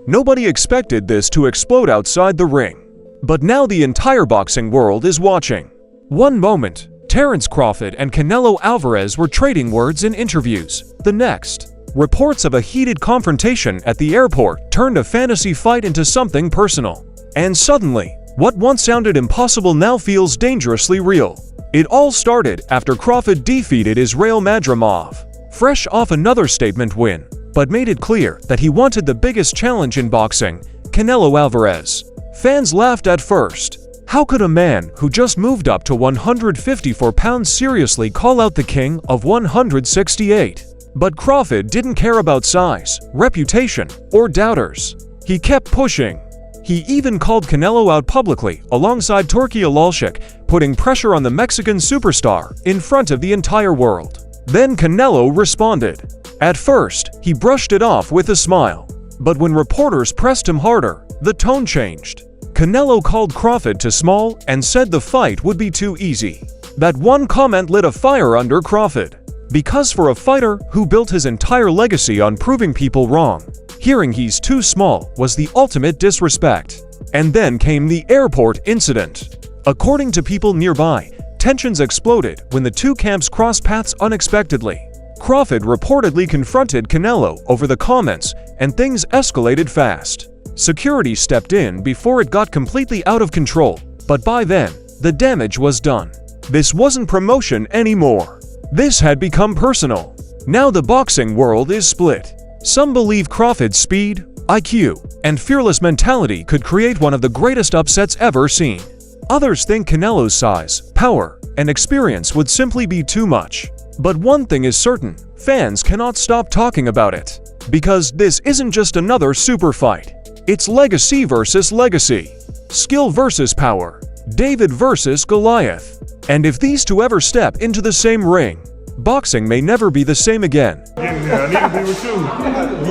Nobody expected this to explode outside the ring. But now the entire boxing world is watching. One moment, Terence Crawford and CaneloAlvarez were trading words in interviews. The next, reports of a heated confrontation at the airport turned a fantasy fight into something personal. And suddenly, what once sounded impossible now feels dangerously real. It all started after Crawford defeated Israel Madrimov, fresh off another statement win, but made it clear that he wanted the biggest challenge in boxing, CaneloAlvarez. Fans laughed at first. How could a man who just moved up to 154 pounds seriously call out the king of 168? But Crawford didn't care about size, reputation, or doubters. He kept pushing. He even called Canelo out publicly alongside Turki Alalshik, putting pressure on the Mexican superstar in front of the entire world. Then Canelo responded. At first, he brushed it off with a smile. But when reporters pressed him harder, the tone changed. Canelo called Crawford too small and said the fight would be too easy. That one comment lit a fire under Crawford. Because for a fighter who built his entire legacy on proving people wrong, hearing he's too small was the ultimate disrespect. And then came the airport incident. According to people nearby, tensions exploded when the two camps crossed paths unexpectedly. Crawford reportedly confronted Canelo over the comments, and things escalated fast. Security stepped in before it got completely out of control, but by then, the damage was done. This wasn't promotion anymore. This had become personal. Now the boxing world is split. Some believe Crawford's speed, IQ, and fearless mentality could create one of the greatest upsets ever seen. Others think Canelo's size, power, and experience would simply be too much. But one thing is certain, fans cannot stop talking about it. Because this isn't just another super fight. It's legacy versus legacy. Skill versus power. David versus Goliath. And if these two ever step into the same ring, boxing may never be the same again. I need to be with you.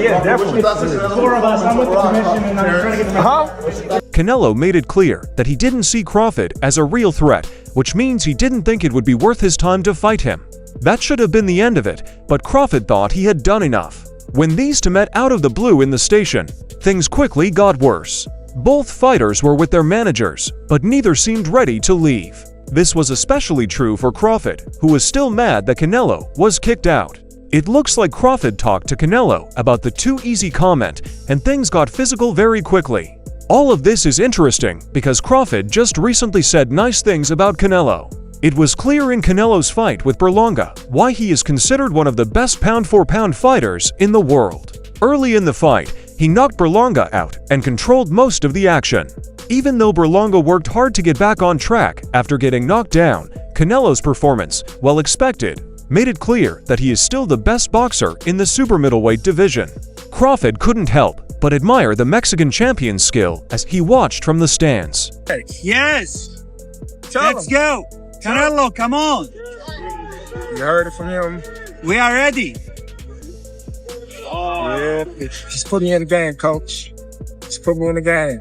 Yeah, definitely. 4 of us. I'm with the commission and I'm trying to get the Canelo made it clear that he didn't see Crawford as a real threat, which means he didn't think it would be worth his time to fight him. That should have been the end of it, but Crawford thought he had done enough. When these two met out of the blue in the station, things quickly got worse. Both fighters were with their managers, but neither seemed ready to leave. This was especially true for Crawford, who was still mad that Canelo was kicked out. It looks like Crawford talked to Canelo about the too easy comment, and things got physical very quickly. All of this is interesting because Crawford just recently said nice things about Canelo. It was clear in Canelo's fight with Berlanga why he is considered one of the best pound-for-pound fighters in the world. Early in the fight, he knocked Berlanga out and controlled most of the action. Even though Berlanga worked hard to get back on track after getting knocked down, Canelo's performance, while expected, made it clear that he is still the best boxer in the super middleweight division. Crawford couldn't help but admire the Mexican champion's skill as he watched from the stands. Yes! Let's go! Canelo, come on! You heard it from him? We are ready! Yeah, just put me in the game, coach. Just put me in the game.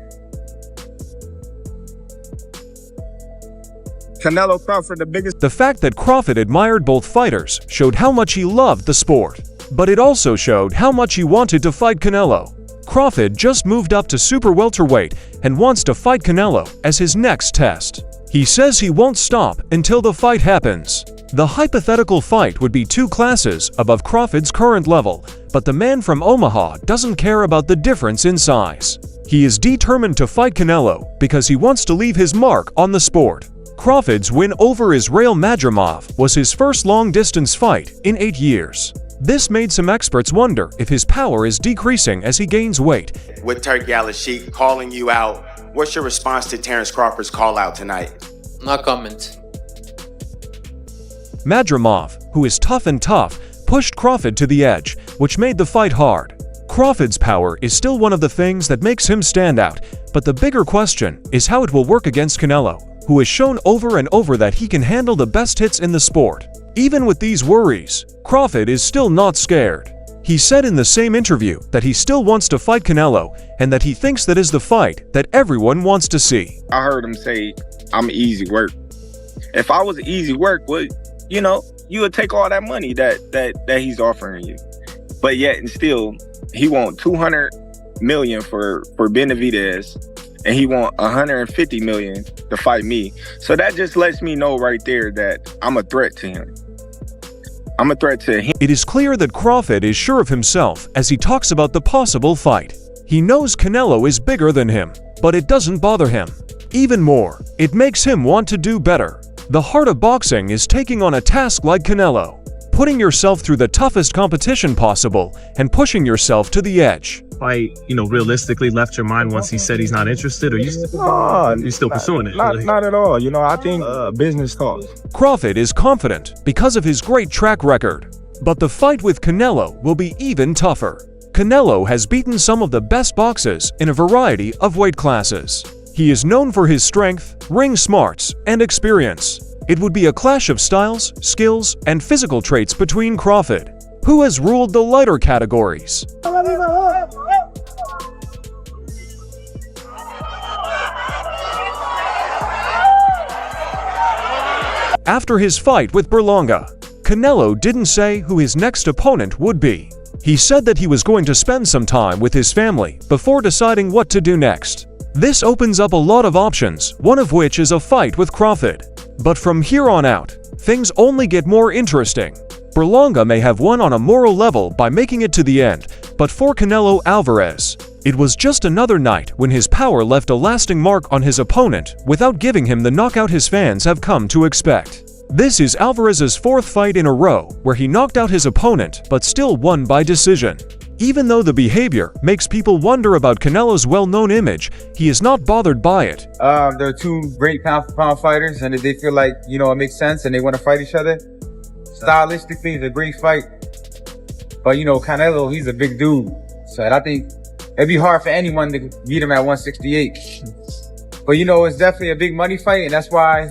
Canelo Crawford, the biggest. The fact that Crawford admired both fighters showed how much he loved the sport. But it also showed how much he wanted to fight Canelo. Crawford just moved up to super welterweight and wants to fight Canelo as his next test. He says he won't stop until the fight happens. The hypothetical fight would be 2 classes above Crawford's current level, but the man from Omaha doesn't care about the difference in size. He is determined to fight Canelo because he wants to leave his mark on the sport. Crawford's win over Israel Madrimov was his first long-distance fight in 8 years. This made some experts wonder if his power is decreasing as he gains weight. With Turki Alalshik calling you out, what's your response to Terence Crawford's call out tonight? No comment. Madrimov, who is tough and tough, pushed Crawford to the edge, which made the fight hard. Crawford's power is still one of the things that makes him stand out, but the bigger question is how it will work against Canelo, who has shown over and over that he can handle the best hits in the sport. Even with these worries, Crawford is still not scared. He said in the same interview that he still wants to fight Canelo and that he thinks that is the fight that everyone wants to see. I heard him say, I'm easy work. If I was easy work, you would take all that money that he's offering you. But yet and still, he want 200 million for Benavidez, and he want 150 million to fight me. So that just lets me know right there that I'm a threat to him. I'm a threat to him. It is clear that Crawford is sure of himself as he talks about the possible fight. He knows Canelo is bigger than him, but it doesn't bother him. Even more, it makes him want to do better. The heart of boxing is taking on a task like Canelo, putting yourself through the toughest competition possible and pushing yourself to the edge. Fight, realistically left your mind once he said he's not interested, or you still pursuing it? Not at all. I think business talks. Crawford is confident because of his great track record. But the fight with Canelo will be even tougher. Canelo has beaten some of the best boxers in a variety of weight classes. He is known for his strength, ring smarts, and experience. It would be a clash of styles, skills, and physical traits between Crawford, who has ruled the lighter categories. After his fight with Berlanga, Canelo didn't say who his next opponent would be. He said that he was going to spend some time with his family before deciding what to do next. This opens up a lot of options, one of which is a fight with Crawford. But from here on out, things only get more interesting. Berlanga may have won on a moral level by making it to the end, but for CaneloAlvarez, it was just another night when his power left a lasting mark on his opponent without giving him the knockout his fans have come to expect. This is Alvarez's fourth fight in a row where he knocked out his opponent but still won by decision. Even though the behavior makes people wonder about Canelo's well-known image, he is not bothered by it. They're two great pound-for-pound fighters, and if they feel like, it makes sense and they want to fight each other, stylistically, it's a great fight. But, Canelo, he's a big dude. So I think it'd be hard for anyone to beat him at 168. But, it's definitely a big money fight, and that's why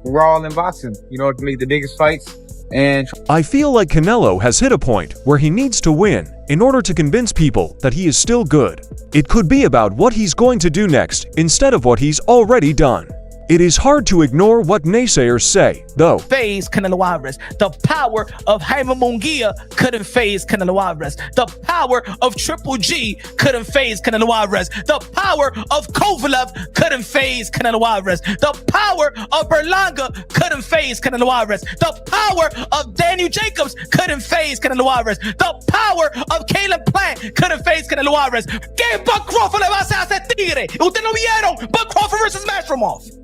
we're all in boxing, to make the biggest fights. And I feel like Canelo has hit a point where he needs to win in order to convince people that he is still good. It could be about what he's going to do next instead of what he's already done. It is hard to ignore what naysayers say, though. Phase Canelo Alvarez. The power of Jaime Munguia couldn't phase Canelo Alvarez. The power of Triple G couldn't phase Canelo Alvarez. The power of Kovalev couldn't phase Canelo Alvarez. The power of Berlanga couldn't phase Canelo Alvarez. The power of Daniel Jacobs couldn't phase Canelo Alvarez. The power of Caleb Plant couldn't phase Canelo Alvarez. ¿Qué Buck Crawford le va a hacer a ese tigre? Ustedes no vieron Buck Crawford versus Mastromov.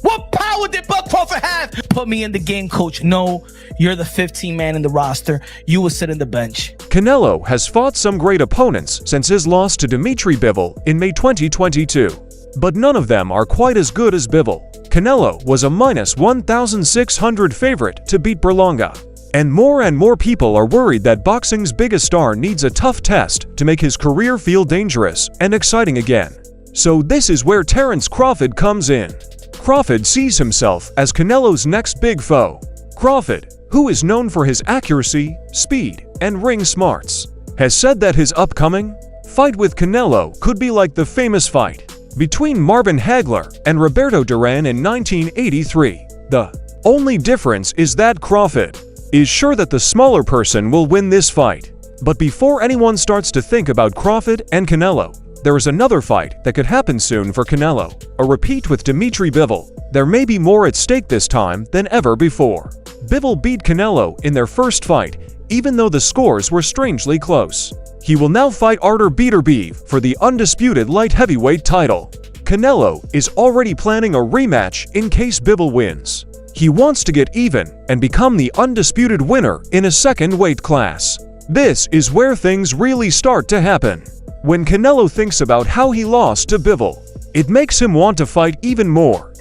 What power did Buck Crawford have? Put me in the game, coach. No, you're the 15th man in the roster. You will sit in the bench. Canelo has fought some great opponents since his loss to Dimitri Bivol in May 2022. But none of them are quite as good as Bivol. Canelo was a minus 1,600 favorite to beat Berlanga. And more people are worried that boxing's biggest star needs a tough test to make his career feel dangerous and exciting again. So this is where Terence Crawford comes in. Crawford sees himself as Canelo's next big foe. Crawford, who is known for his accuracy, speed, and ring smarts, has said that his upcoming fight with Canelo could be like the famous fight between Marvin Hagler and Roberto Duran in 1983. The only difference is that Crawford is sure that the smaller person will win this fight. But before anyone starts to think about Crawford and Canelo, there is another fight that could happen soon for Canelo, a repeat with Dimitri Bivol. There may be more at stake this time than ever before. Bivol beat Canelo in their first fight, even though the scores were strangely close. He will now fight Artur Beterbiev for the undisputed light heavyweight title. Canelo is already planning a rematch in case Bivol wins. He wants to get even and become the undisputed winner in a second weight class. This is where things really start to happen. When Canelo thinks about how he lost to Bivol, it makes him want to fight even more.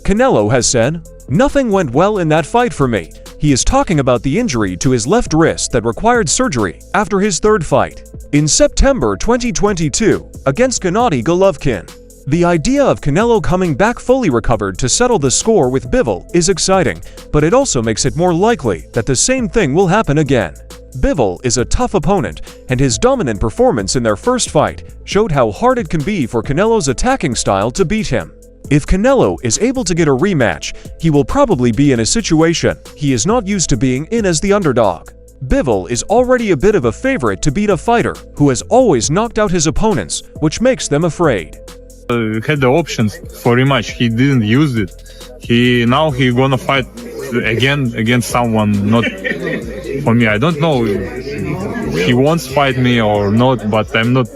Canelo has said, "Nothing went well in that fight for me." He is talking about the injury to his left wrist that required surgery after his third fight in September 2022 against Gennady Golovkin. The idea of Canelo coming back fully recovered to settle the score with Bivol is exciting, but it also makes it more likely that the same thing will happen again. Bivol is a tough opponent, and his dominant performance in their first fight showed how hard it can be for Canelo's attacking style to beat him. If Canelo is able to get a rematch, he will probably be in a situation he is not used to being in as the underdog. Bivol is already a bit of a favorite to beat a fighter who has always knocked out his opponents, which makes them afraid. Had the options for rematch, he didn't use it. Now he gonna fight again against someone not for me. I don't know if he wants to fight me or not, but I'm not.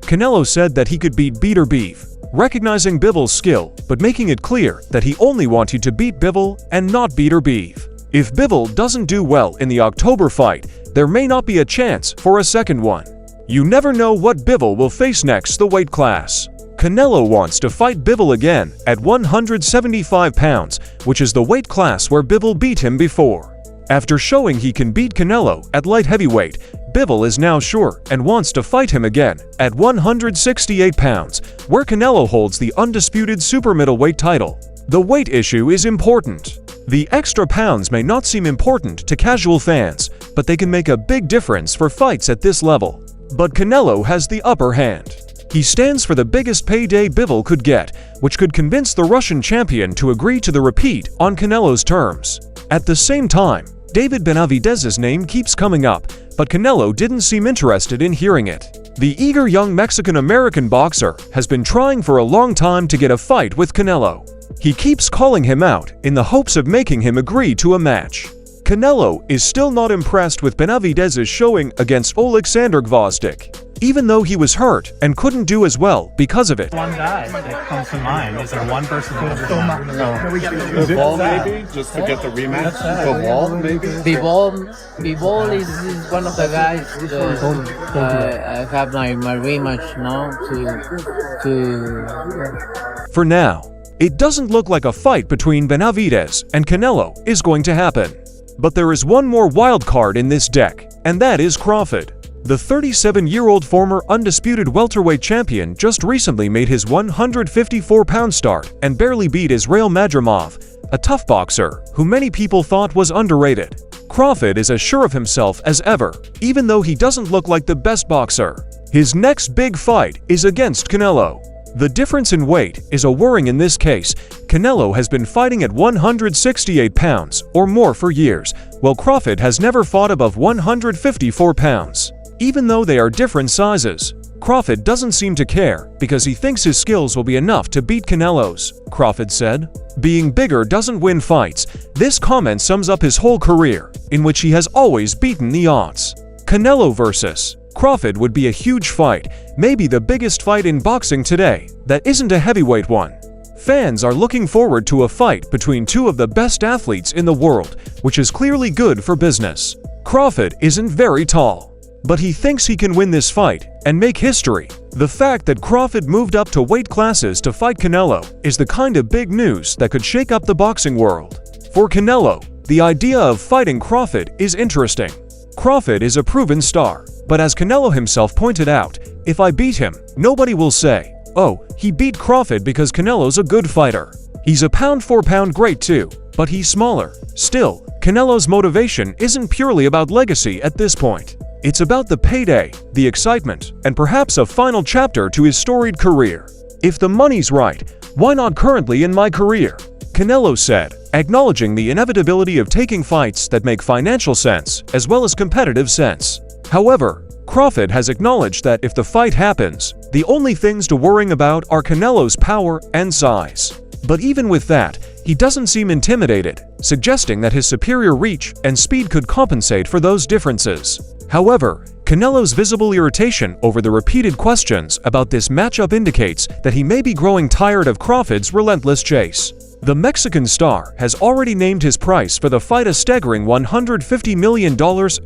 Canelo said that he could beat Beat or Beef, recognizing Bivol's skill, but making it clear that he only wanted to beat Bivol and not Beat or Beef. If Bivol doesn't do well in the October fight, there may not be a chance for a second one. You never know what Bivol will face next the weight class. Canelo wants to fight Bivol again at 175 pounds, which is the weight class where Bivol beat him before. After showing he can beat Canelo at light heavyweight, Bivol is now sure and wants to fight him again at 168 pounds, where Canelo holds the undisputed super middleweight title. The weight issue is important. The extra pounds may not seem important to casual fans, but they can make a big difference for fights at this level. But Canelo has the upper hand. He stands for the biggest payday Bivol could get, which could convince the Russian champion to agree to the repeat on Canelo's terms. At the same time, David Benavidez's name keeps coming up, but Canelo didn't seem interested in hearing it. The eager young Mexican-American boxer has been trying for a long time to get a fight with Canelo. He keeps calling him out in the hopes of making him agree to a match. Canelo is still not impressed with Benavidez's showing against Alexander Gvozdyk, even though he was hurt and couldn't do as well because of it. One guy that comes to mind. Is there one person that comes to mind? No. Bivol maybe, just to get the rematch. Bivol maybe? Bivol is one of the guys I have my rematch now to... For now, it doesn't look like a fight between Benavidez and Canelo is going to happen. But there is one more wild card in this deck, and that is Crawford. The 37-year-old former undisputed welterweight champion just recently made his 154-pound start and barely beat Israel Madrimov, a tough boxer who many people thought was underrated. Crawford is as sure of himself as ever, even though he doesn't look like the best boxer. His next big fight is against Canelo. The difference in weight is a worrying in this case. Canelo has been fighting at 168 pounds or more for years, while Crawford has never fought above 154 pounds. Even though they are different sizes, Crawford doesn't seem to care because he thinks his skills will be enough to beat Canelo's, Crawford said. Being bigger doesn't win fights. This comment sums up his whole career, in which he has always beaten the odds. Canelo versus Crawford would be a huge fight, maybe the biggest fight in boxing today that isn't a heavyweight one. Fans are looking forward to a fight between two of the best athletes in the world, which is clearly good for business. Crawford isn't very tall, but he thinks he can win this fight and make history. The fact that Crawford moved up to weight classes to fight Canelo is the kind of big news that could shake up the boxing world. For Canelo, the idea of fighting Crawford is interesting. Crawford is a proven star, but as Canelo himself pointed out, if I beat him, nobody will say, "Oh, he beat Crawford because Canelo's a good fighter." He's a pound-for-pound great too, but he's smaller. Still, Canelo's motivation isn't purely about legacy at this point. It's about the payday, the excitement, and perhaps a final chapter to his storied career. If the money's right, why not currently in my career? Canelo said, acknowledging the inevitability of taking fights that make financial sense as well as competitive sense. However, Crawford has acknowledged that if the fight happens, the only things to worry about are Canelo's power and size. But even with that, he doesn't seem intimidated, suggesting that his superior reach and speed could compensate for those differences. However, Canelo's visible irritation over the repeated questions about this matchup indicates that he may be growing tired of Crawford's relentless chase. The Mexican star has already named his price for the fight a staggering $150 million,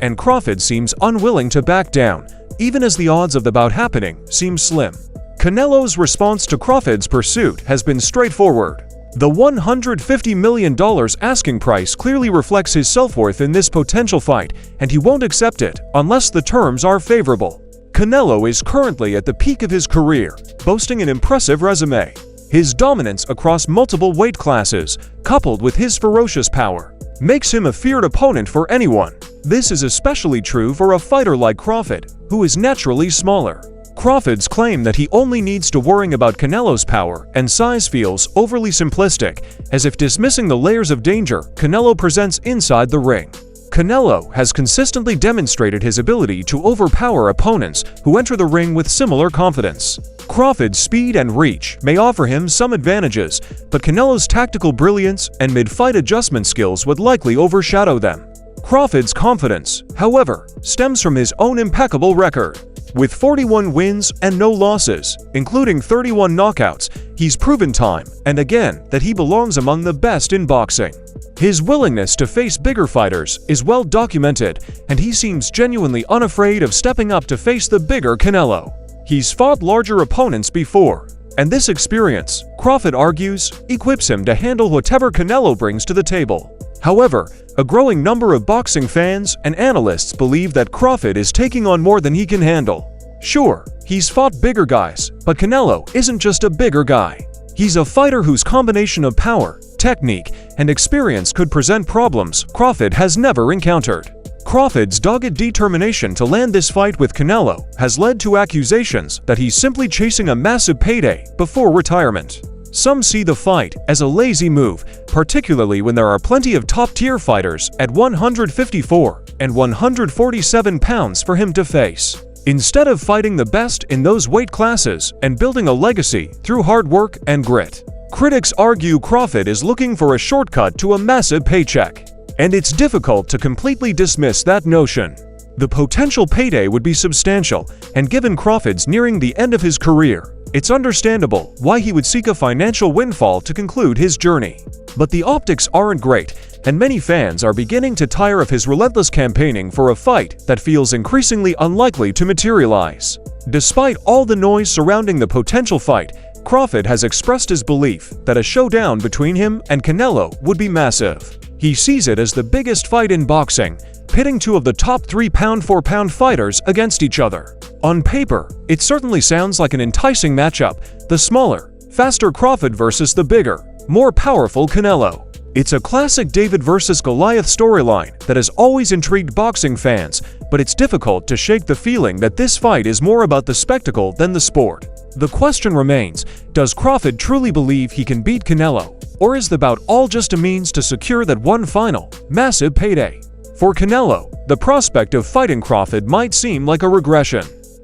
and Crawford seems unwilling to back down, even as the odds of the bout happening seem slim. Canelo's response to Crawford's pursuit has been straightforward. The $150 million asking price clearly reflects his self-worth in this potential fight, and he won't accept it unless the terms are favorable. Canelo is currently at the peak of his career, boasting an impressive resume. His dominance across multiple weight classes, coupled with his ferocious power, makes him a feared opponent for anyone. This is especially true for a fighter like Crawford, who is naturally smaller. Crawford's claim that he only needs to worry about Canelo's power and size feels overly simplistic, as if dismissing the layers of danger Canelo presents inside the ring. Canelo has consistently demonstrated his ability to overpower opponents who enter the ring with similar confidence. Crawford's speed and reach may offer him some advantages, but Canelo's tactical brilliance and mid-fight adjustment skills would likely overshadow them. Crawford's confidence, however, stems from his own impeccable record. With 41 wins and no losses, including 31 knockouts, he's proven time and again that he belongs among the best in boxing. His willingness to face bigger fighters is well documented, and he seems genuinely unafraid of stepping up to face the bigger Canelo. He's fought larger opponents before, and this experience, Crawford argues, equips him to handle whatever Canelo brings to the table. However, a growing number of boxing fans and analysts believe that Crawford is taking on more than he can handle. Sure, he's fought bigger guys, but Canelo isn't just a bigger guy. He's a fighter whose combination of power, technique, and experience could present problems Crawford has never encountered. Crawford's dogged determination to land this fight with Canelo has led to accusations that he's simply chasing a massive payday before retirement. Some see the fight as a lazy move, particularly when there are plenty of top-tier fighters at 154 and 147 pounds for him to face. Instead of fighting the best in those weight classes and building a legacy through hard work and grit, critics argue Crawford is looking for a shortcut to a massive paycheck. And it's difficult to completely dismiss that notion. The potential payday would be substantial, and given Crawford's nearing the end of his career, it's understandable why he would seek a financial windfall to conclude his journey. But the optics aren't great, and many fans are beginning to tire of his relentless campaigning for a fight that feels increasingly unlikely to materialize. Despite all the noise surrounding the potential fight, Crawford has expressed his belief that a showdown between him and Canelo would be massive. He sees it as the biggest fight in boxing, pitting two of the top 3 pound-for-pound fighters against each other. On paper, it certainly sounds like an enticing matchup, the smaller, faster Crawford versus the bigger, more powerful Canelo. It's a classic David versus Goliath storyline that has always intrigued boxing fans, but it's difficult to shake the feeling that this fight is more about the spectacle than the sport. The question remains, does Crawford truly believe he can beat Canelo, or is the bout all just a means to secure that one final, massive payday? For Canelo, the prospect of fighting Crawford might seem like a regression.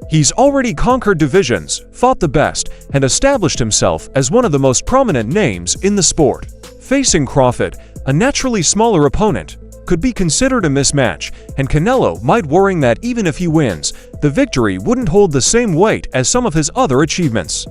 He's already conquered divisions, fought the best, and established himself as one of the most prominent names in the sport. Facing Crawford, a naturally smaller opponent, could be considered a mismatch, and Canelo might worry that even if he wins, the victory wouldn't hold the same weight as some of his other achievements.